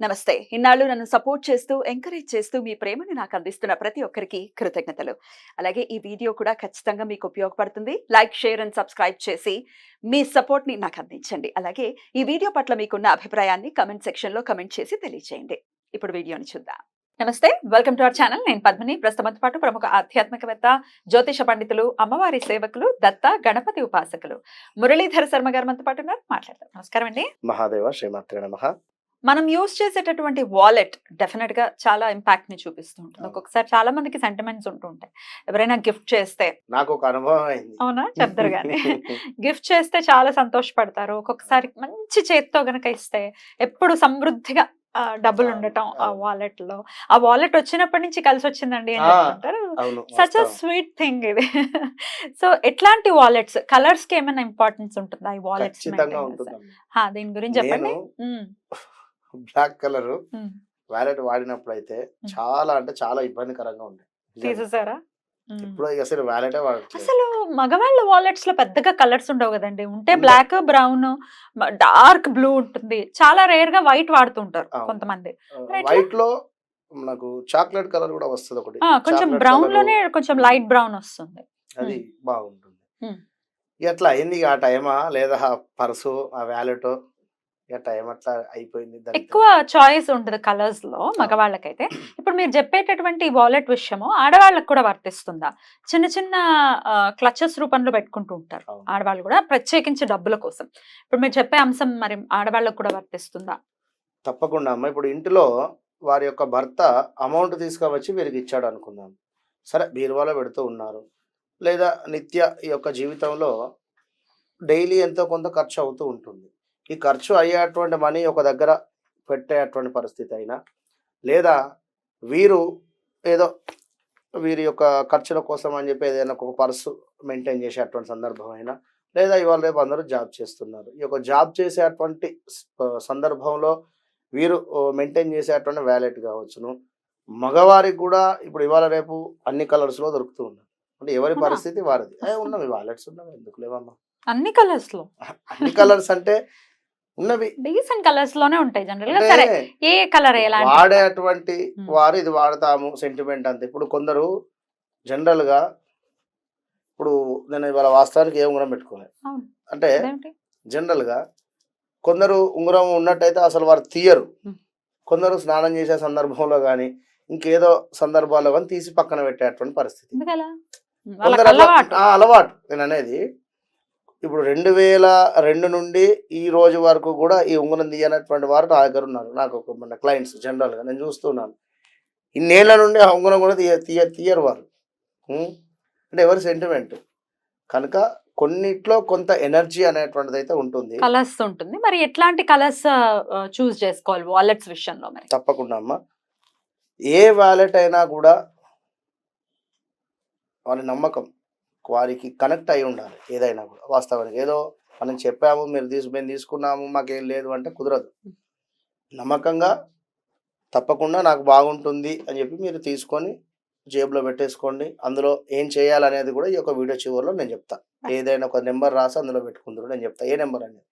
నమస్తే. ఇన్నాళ్ళు నన్ను సపోర్ట్ చేస్తూ, ఎంకరేజ్ చేస్తూ మీ ప్రేమని నాకు అందిస్తున్న ప్రతి ఒక్కరికి కృతజ్ఞతలు. అలాగే ఈ వీడియో కూడా ఖచ్చితంగా మీకు ఉపయోగపడుతుంది. లైక్, షేర్ అండ్ సబ్స్క్రైబ్ చేసి మీ సపోర్ట్‌ని నాకు అందించండి. అలాగే ఈ వీడియో పట్ల మీకున్న అభిప్రాయాన్ని కామెంట్ సెక్షన్‌లో కామెంట్ చేసి తెలియజేయండి. ఇప్పుడు వీడియోని చూద్దాం. నమస్తే. Welcome to our channel. నేను పద్మిని. ప్రస్తుతంతో పాటు ప్రముఖ ఆధ్యాత్మికవేత్త, జ్యోతిష పండితులు, అమ్మవారి సేవకులు, దత్త గణపతి ఉపాసకులు మురళీధర శర్మ గారు మనతో పాటు ఉన్నారు. మాట్లాడదాం. నమస్కారం అండి. మహాదేవ శ్రీమాత్రే నమః. మనం యూజ్ చేసేటటువంటి వాలెట్ డెఫినెట్ గా చాలా ఇంపాక్ట్ ని చూపిస్తూ ఉంటుంది. ఒక్కొక్కసారి చాలా మందికి సెంటిమెంట్స్ ఉంటూ ఉంటాయి. ఎవరైనా గిఫ్ట్ చేస్తే, నాకు ఒక అనుభవం అయింది. అవునా, చెప్తారు కానీ గిఫ్ట్ చేస్తే చాలా సంతోషపడతారు. ఒక్కొక్కసారి మంచి చేతితో గనక ఇస్తే ఎప్పుడు సమృద్ధిగా డబ్బులు ఉండటం ఆ వాలెట్ లో. ఆ వాలెట్ వచ్చినప్పటి నుంచి కలిసి వచ్చిందండి అని చెప్తుంటారు. సచ్ అ స్వీట్ థింగ్ ఇది. సో ఎట్లాంటి వాలెట్స్, కలర్స్ కి ఏమైనా ఇంపార్టెన్స్ ఉంటుందా ఈ వాలెట్స్? దీని గురించి చెప్పండి. బ్లాక్ కలర్ వాలెట్ వాడినప్పుడు అయితే చాలా అంటే చాలా ఇబ్బందికరంగా ఉంది. తీసేసారా? ఇప్పుడు అసలు వాలెటే వాడట్లేదు. అసలు మగవాళ్ళ వాలెట్స్ లో పెద్దగా కలర్స్ ఉండవు కదండి. ఉంటే బ్లాక్, బ్రౌన్, డార్క్ బ్లూ ఉంటుంది. చాలా రేర్ గా వైట్ వాడుతుంటారు కొంతమంది. వైట్ లో నాకు చాక్లెట్ కలర్ కూడా వస్తుంది ఒకటి. కొంచెం బ్రౌన్ లోనే కొంచెం లైట్ బ్రౌన్ వస్తుంది. అది బాగుంటుంది. ఎట్లా అయింది ఆ టైమా లేదా పర్సు ఆ వ్యాలెట్ టైం అట్లా అయిపోయింది. ఎక్కువ చాయిస్ ఉంటుంది కలర్స్ లో మగవాళ్ళకైతే. ఇప్పుడు మీరు చెప్పేటటువంటి వాలెట్ విషయము ఆడవాళ్ళకి కూడా వర్తిస్తుందా? చిన్న చిన్న క్లచెస్ రూపంలో పెట్టుకుంటూ ఉంటారు ఆడవాళ్ళు కూడా, ప్రత్యేకించి డబ్బుల కోసం. ఇప్పుడు మీరు చెప్పే అంశం మరి ఆడవాళ్ళకు కూడా వర్తిస్తుందా? తప్పకుండా అమ్మ. ఇప్పుడు ఇంటిలో వారి యొక్క భర్త అమౌంట్ తీసుకువచ్చి వీరికి ఇచ్చాడు అనుకుందాం. సరే, బీరువాలో పెడుతూ ఉన్నారు, లేదా నిత్య ఈ యొక్క జీవితంలో డైలీ ఎంతో కొంత ఖర్చు అవుతూ ఉంటుంది. ఈ ఖర్చు అయ్యేటువంటి మనీ ఒక దగ్గర పెట్టేటువంటి పరిస్థితి అయినా, లేదా వీరు ఏదో వీరి యొక్క ఖర్చుల కోసం అని చెప్పి ఏదైనా ఒక పర్సు మెయింటైన్ చేసేటువంటి సందర్భం అయినా, లేదా ఇవాళ రేపు అందరూ జాబ్ చేస్తున్నారు, ఈ యొక్క జాబ్ చేసేటువంటి సందర్భంలో వీరు మెయింటైన్ చేసేటువంటి వ్యాలెట్ కావచ్చును. మగవారికి కూడా ఇప్పుడు ఇవాళ రేపు అన్ని కలర్స్లో దొరుకుతూ ఉన్నారు. అంటే ఎవరి పరిస్థితి వారిది. ఉన్నవి వాలెట్స్ ఉన్నవి, ఎందుకు లేవమ్మా? అన్ని కలర్స్ లో, అన్ని కలర్స్ అంటే ఉన్నవి డీసెంట్ కలర్స్ లోనే ఉంటాయి జనరల్ గా. సరే, ఏ కలర్ వాడేటువంటి వారు ఇది వాడతాము సెంటిమెంట్ అంతే. ఇప్పుడు కొందరు జనరల్ గా, ఇప్పుడు నేను ఇవాళ వాస్తవానికి ఏ ఉంగరం పెట్టుకోలేదు అంటే, జనరల్ గా కొందరు ఉంగరం ఉన్నట్టయితే అసలు వారు తీయరు. కొందరు స్నానం చేసే సందర్భంలో కానీ ఇంకేదో సందర్భాల్లో కానీ తీసి పక్కన పెట్టేటువంటి పరిస్థితి. అలవాటు నేను అనేది. ఇప్పుడు 2002 నుండి ఈ రోజు వరకు కూడా ఈ ఉంగరం తీయనటువంటి వారు నా దగ్గర ఉన్నారు. నాకు ఒక మన క్లయింట్స్ జనరల్గా నేను చూస్తున్నాను. ఇన్నేళ్ల నుండి ఆ ఉంగరం కూడా తీయరు వారు. అంటే ఎవరి సెంటిమెంట్ కనుక కొన్నిట్లో కొంత ఎనర్జీ అనేటువంటిది అయితే ఉంటుంది, కలర్స్ ఉంటుంది. మరి ఎట్లాంటి కలర్స్ చూస్ చేసుకోవాలి వాలెట్స్ విషయంలో? మరి తప్పకుండా అమ్మా, ఏ వాలెట్ అయినా కూడా వారి నమ్మకం, వారికి కనెక్ట్ అయి ఉండాలి. ఏదైనా కూడా వాస్తవానికి ఏదో మనం చెప్పాము, మేము తీసుకున్నాము, మాకేం లేదు అంటే కుదరదు. నమ్మకంగా తప్పకుండా నాకు బాగుంటుంది అని చెప్పి మీరు తీసుకొని జేబులో పెట్టేసుకోండి. అందులో ఏం చేయాలనేది కూడా ఈ యొక్క వీడియో చివరిలో నేను చెప్తా. ఏదైనా ఒక నెంబర్ రాసి అందులో పెట్టుకుందరు నేను చెప్తా ఏ నెంబర్ అనేది.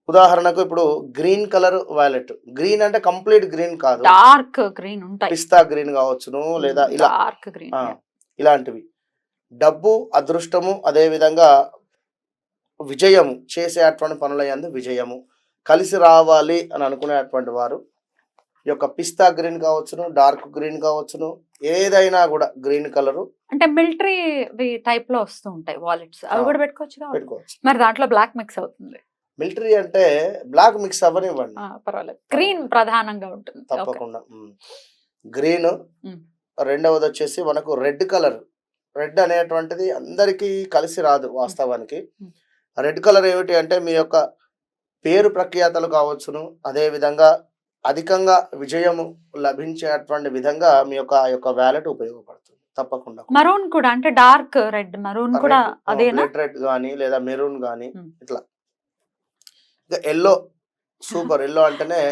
ఉదాహరణకు ఇప్పుడు గ్రీన్ కలర్ వాలెట్. గ్రీన్ అంటే కంప్లీట్ గ్రీన్ కాదు, డార్క్ గ్రీన్ ఉంటాయి, పిస్తా గ్రీన్ కావచ్చును, లేదా ఇలా ఇలాంటివి. డబ్బు, అదృష్టము, అదేవిధంగా విజయము, చేసేటువంటి పనులయందు విజయము కలిసి రావాలి అని అనుకునేటువంటి వారు ఈ యొక్క పిస్తా గ్రీన్ కావచ్చును, డార్క్ గ్రీన్ కావచ్చును, ఏదైనా కూడా గ్రీన్ కలరు. అంటే మిలిటరీ టైప్ లో వస్తూ ఉంటాయి వాలెట్స్, అవి కూడా పెట్టుకోవచ్చు. మరి దాంట్లో బ్లాక్ మిక్స్ అవుతుంది. మిలిటరీ అంటే బ్లాక్ మిక్స్ అవ్వనివ్వండి, పర్వాలేదు. గ్రీన్ ప్రధానంగా ఉంటుంది తప్పకుండా. గ్రీన్. రెండవది వచ్చేసి మనకు రెడ్ కలర్. రెడ్ అనేటువంటిది అందరికీ కలిసి రాదు వాస్తవానికి. రెడ్ కలర్ ఏమిటి అంటే మీ యొక్క పేరు ప్రఖ్యాతలు కావచ్చును, అదేవిధంగా అధికంగా విజయము లభించేటువంటి విధంగా మీ యొక్క వ్యాలెట్ ఉపయోగపడుతుంది తప్పకుండా. మరూన్ కూడా, అంటే డార్క్ రెడ్, మరూన్ కూడా అదేనా? రెడ్ కానీ లేదా మెరూన్ కానీ ఇట్లా. Yellow, super. ఎల్లో అంటేనే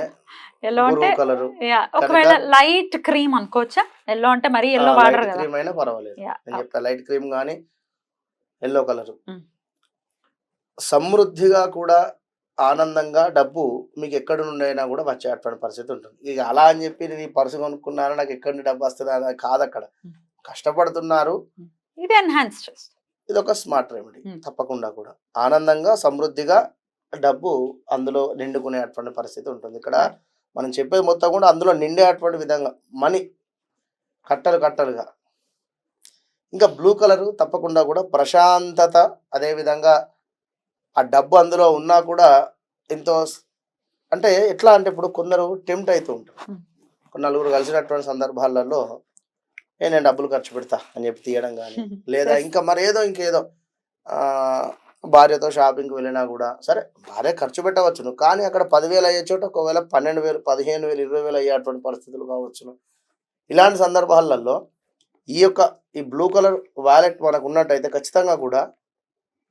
ఎల్లో అంటే ఒకవేళ లైట్ క్రీమ్ అనుకోవచ్చా? ఎల్లో అంటే మరి ఎల్లో వాడరు కదా, క్రీమ్ అయినా పర్వాలేదు. నేను చెప్తా లైట్ క్రీమ్ కానీ ఎల్లో కలర్. సమృద్ధిగా కూడా ఆనందంగా డబ్బు మీకు ఎక్కడి నుండి అయినా కూడా వచ్చేటువంటి పరిస్థితి ఉంటుంది. ఇక అలా అని చెప్పి నేను ఈ పర్సు కొనుక్కున్నాను నాకు ఎక్కడి నుండి డబ్బు వస్తది అని కాదు అక్కడ. కష్టపడుతున్నారు. ఇది ఎన్హాన్స్ చేస్తుంది. ఇదొక స్మార్ట్ రెమెడీ తప్పకుండా కూడా. ఆనందంగా, సమృద్ధిగా డబ్బు అందులో నిండుకునేటువంటి పరిస్థితి ఉంటుంది. ఇక్కడ మనం చెప్పేది మొత్తం కూడా అందులో నిండేటువంటి విధంగా మనీ కట్టలు కట్టలుగా. ఇంకా బ్లూ కలరు తప్పకుండా కూడా ప్రశాంతత, అదేవిధంగా ఆ డబ్బు అందులో ఉన్నా కూడా ఎంతో అంటే ఎట్లా అంటే ఇప్పుడు కొందరు టెంప్ట్ అవుతూ ఉంటారు. నలుగురు కలిసినటువంటి సందర్భాలలో నేను డబ్బులు ఖర్చు పెడతా అని చెప్పి తీయడం కానీ, లేదా ఇంకా మరేదో ఇంకేదో భార్యతో షాపింగ్కి వెళ్ళినా కూడా సరే భార్య ఖర్చు పెట్టవచ్చును, కానీ అక్కడ 10,000 అయ్యే చోట ఒకవేళ 12,000, 15,000, 20,000 అయ్యేటువంటి పరిస్థితులు కావచ్చును. ఇలాంటి సందర్భాలలో ఈ బ్లూ కలర్ వాలెట్ మనకు ఉన్నట్టయితే ఖచ్చితంగా కూడా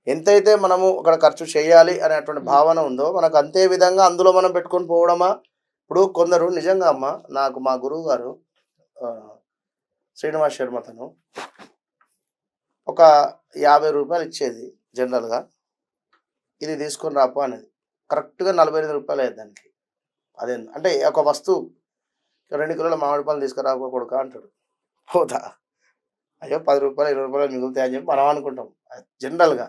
ఎంతైతే మనము అక్కడ ఖర్చు చేయాలి అనేటువంటి భావన ఉందో మనకు అంతే విధంగా అందులో మనం పెట్టుకొని పోవడమా. ఇప్పుడు కొందరు నిజంగా అమ్మ, నాకు మా గురువు గారు శ్రీనివాస్ శర్మ తను ఒక 50 రూపాయలు ఇచ్చేది జనరల్గా, ఇది తీసుకొని రాపో అనేది. కరెక్ట్గా 48 రూపాయలు అయ్యేది దానికి. అదే అంటే ఒక వస్తువు 2 కిలోల మామిడి పళ్ళు తీసుకురాపో కొడుక అంటాడు. పోతా అయ్యో 10 రూపాయలు 20 రూపాయలు మిగులుతాయి అని చెప్పి మనం అనుకుంటాం. జనరల్గా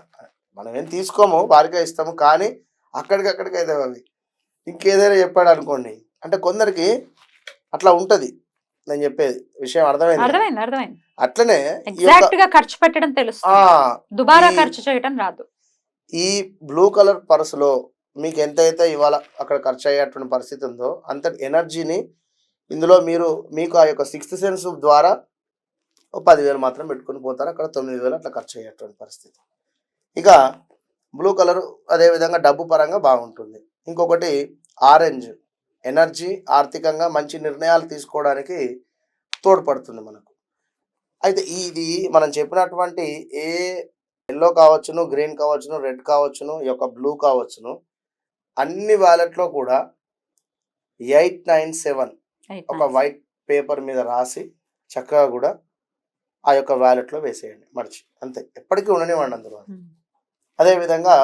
మనం ఏం తీసుకోము, వారికే ఇస్తాము, కానీ అక్కడికక్కడికి అయితే అవి ఇంకేదైనా చెప్పాడు అనుకోండి. అంటే కొందరికి అట్లా ఉంటది. నేను చెప్పేది విషయం అర్థమైంది. అట్లనే ఎగ్జాక్ట్ గా ఖర్చు పెట్టడం తెలుస్తుంది, దుబారా ఖర్చు చేయడం రాదు. ఈ బ్లూ కలర్ పర్సులో మీకు ఎంతైతే ఇవాళ అక్కడ ఖర్చు అయ్యేటువంటి పరిస్థితి ఉందో అంత ఎనర్జీని ఇందులో మీకు ఆ యొక్క 6th సెన్స్ ద్వారా 10,000 మాత్రం పెట్టుకుని పోతారు. అక్కడ 9,000 అట్లా ఖర్చు అయ్యేటువంటి పరిస్థితి. ఇక బ్లూ కలర్ అదేవిధంగా డబ్బు పరంగా బాగుంటుంది. ఇంకొకటి ఆరెంజ్ ఎనర్జీ, ఆర్థికంగా మంచి నిర్ణయాలు తీసుకోవడానికి తోడ్పడుతుంది మనకు. అయితే ఇది మనం చెప్పినటువంటి ఎల్లో కావచ్చును, గ్రీన్ కావచ్చును, రెడ్ కావచ్చును, ఈ యొక్క బ్లూ కావచ్చును, అన్ని వ్యాలెట్లో కూడా 897 ఒక వైట్ పేపర్ మీద రాసి చక్కగా కూడా ఆ యొక్క వ్యాలెట్లో వేసేయండి మర్చి. అంతే, ఎప్పటికీ ఉండనివ్వండి అందులో. అదేవిధంగా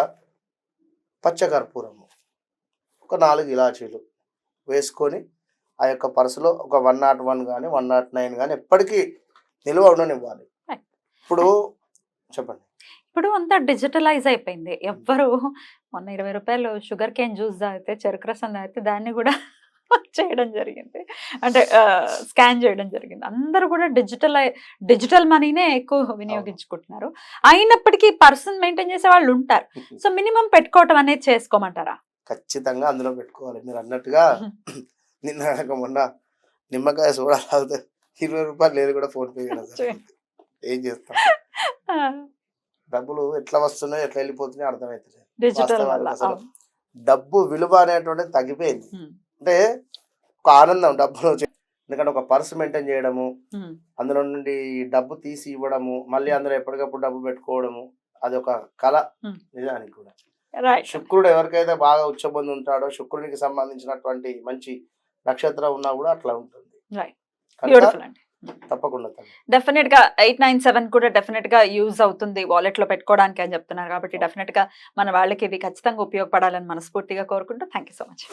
పచ్చకర్పూరము ఒక 4 ఇలాచీలు వేసుకొని ఆ యొక్క పర్సులో ఒక 101 కానీ 109 కానీ ఎప్పటికీ నిల్వ ఉండనివ్వాలి. ఇప్పుడు చెప్పండి. ఇప్పుడు అంతా డిజిటలైజ్ అయిపోయింది. ఎవ్వరు మొన్న 20 రూపాయలు షుగర్ కేన్ జ్యూస్ తాగితే, చెరుకు రసం తాగితే దాన్ని కూడా చేయడం జరిగింది, అంటే స్కాన్ చేయడం జరిగింది. అందరూ కూడా డిజిటల్ మనీనే ఎక్కువ వినియోగించుకుంటున్నారు. అయినప్పటికీ పర్సన్ మెయింటైన్ చేసే వాళ్ళు ఉంటారు. సో మినిమం పెట్టుకోవటం అనేది చేసుకోమంటారా? ఖచ్చితంగా అందులో పెట్టుకోవాలి. మీరు అన్నట్టుగా నిన్న మొన్న నిమ్మకాయ సోడా తాగితే 20 రూపాయలు లేదు కూడా ఫోన్ పే చేయడం. ఏం చేస్తాం, డబ్బులు ఎట్లా వస్తున్నాయో ఎట్లా వెళ్ళిపోతున్నాయో అర్థమవుతుంది. డబ్బు విలువ అనేటువంటిది తగ్గిపోయింది. అంటే ఒక ఆనందం డబ్బులో, ఎందుకంటే ఒక పర్సు మెయింటైన్ చేయడము, అందులో నుండి డబ్బు తీసి ఇవ్వడము, మళ్ళీ అందులో ఎప్పటికప్పుడు డబ్బు పెట్టుకోవడము, అది ఒక కళ నిజానికి కూడా. శుక్రుడు ఎవరికైతే బాగా ఉచ్చబొంది ఉంటాడో, శుక్రునికి సంబంధించినటువంటి మంచి నక్షత్రం ఉన్నా కూడా అట్లా ఉంటుంది. తప్పకుండా డెఫినెట్ గా 897 కూడా డెఫినెట్ గా యూజ్ అవుతుంది వాలెట్ లో పెట్టుకోవడానికి అని చెప్తున్నారు. కాబట్టి డెఫినెట్ గా మన వాళ్ళకి ఇవి ఖచ్చితంగా ఉపయోగపడాలని మనస్ఫూర్తిగా కోరుకుంటూ థ్యాంక్ యూ సో మచ్.